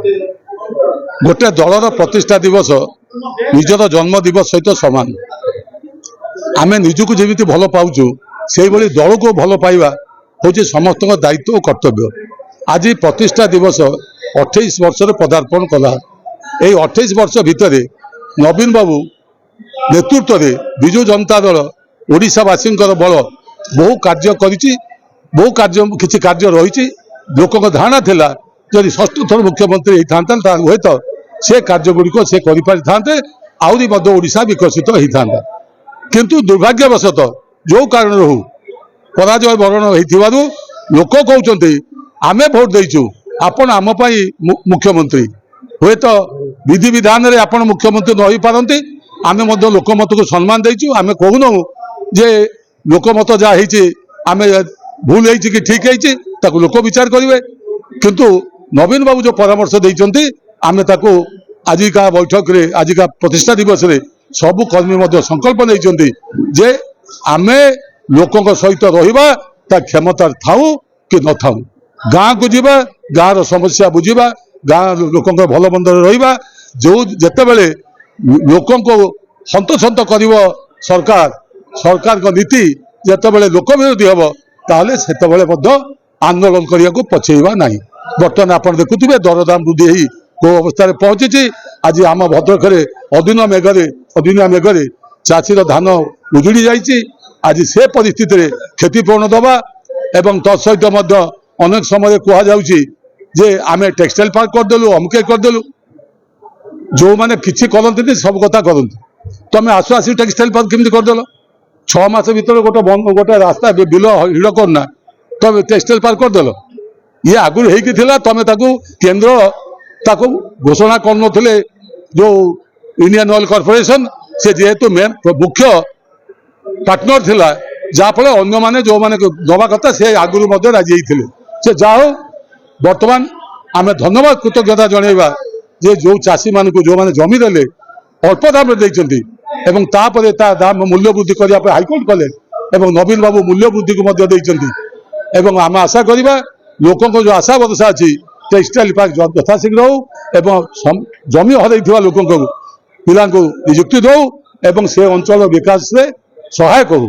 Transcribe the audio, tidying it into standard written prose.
गोटे दलर प्रतिष्ठा दिवस निजर जन्म दिवस सहित सामान आम निजक जमी भल पाचु से दल को भल पाइबा हूँ समस्त दायित्व और कर्तव्य। आज प्रतिष्ठा दिवस 28 वर्ष पदार्पण कला। यही 28 वर्ष भितर नवीन बाबू नेतृत्व में विजु जनता दल ओडिशावासी बल बहु कार्य बहु कार्य किसी कार्य रही लोक धारणा थिला जदि षष्ठ थर मुख्यमंत्री होता हुए तो से कार्यगुड़िक से करें आहरी ओडिशा विकसित होता किंतु दुर्भाग्यवशतः जो कारण हो पराजय वरण हो लोक कहते आमे भोट देचु आपण आम मुख्यमंत्री हुए तो विधि विधान रे आपण मुख्यमंत्री न हो पारती आमे लोकमत को सम्मान देचु आमे कहून जे लोकमत जहाँ आमे भूल है कि ठीक है लोक विचार करेंगे किंतु नवीन बाबू जो परामर्श देते आमे आजिका बैठक रे आजिका प्रतिष्ठा दिवस रे सबु कर्मी संकल्प नहीं जे आमे लोकों सहित रहिबा ता क्षमता थाऊ कि न थाऊ गाँ को जीवा गाँव समस्या बुझा गाँ लोकों भल मंद रहिबा जो जेते बेले लोकों को हंतसंत कर सरकार सरकार को नीति जेते बेले लोक विरोधी हम ताले सेते बेले आंदोलन करने को पछेवा नहीं। बर्तमान आप देखुए दरदाम वृद्धि हो को अवस्था पहुंची आज आम भद्रक अदिनिया मेघरे चाषीर धान उजुड़ी जाइए आज से परिस्थिति रे क्षतिपूरण दबा एवं तत्सहित अनेक समय कहुचे आम टेक्सटाइल पार्क करदेलु अमुके करदेलु जो मैंने किसी करते सब कथा करते तुम आसु आस टेक्सटाइल पार्क केमती करदेल 6 मास भर गोटे रास्ता बिल हिड़ करना तुम टेक्सटाइल पार्क करदेल ये आगुरी होता तुम केन्द्र ताको घोषणा कर जो इंडियन ऑयल कॉर्पोरेशन से जेहेतु मेन मुख्य पार्टनर थिला जाफल अन्य माने जो माने दवा कथा से आगुरी राजी होते से जाओ बर्तमान आम धन्यवाद कृतज्ञता जनइबा जे जो चाषी मान जो मैंने जमी देले अल्प दाम देते तापर दाम मूल्य वृद्धि करने हाइकोर्ट कले नवीन बाबू मूल्य वृद्धि को आम आशा करवा लोकों को जो आशा भरोसा अच्छी टेक्सटाइल पार्क यथाशीघ्र हो जमी हर लोकों को पिला नियुक्ति दो से अंचल विकास से सहायक हो।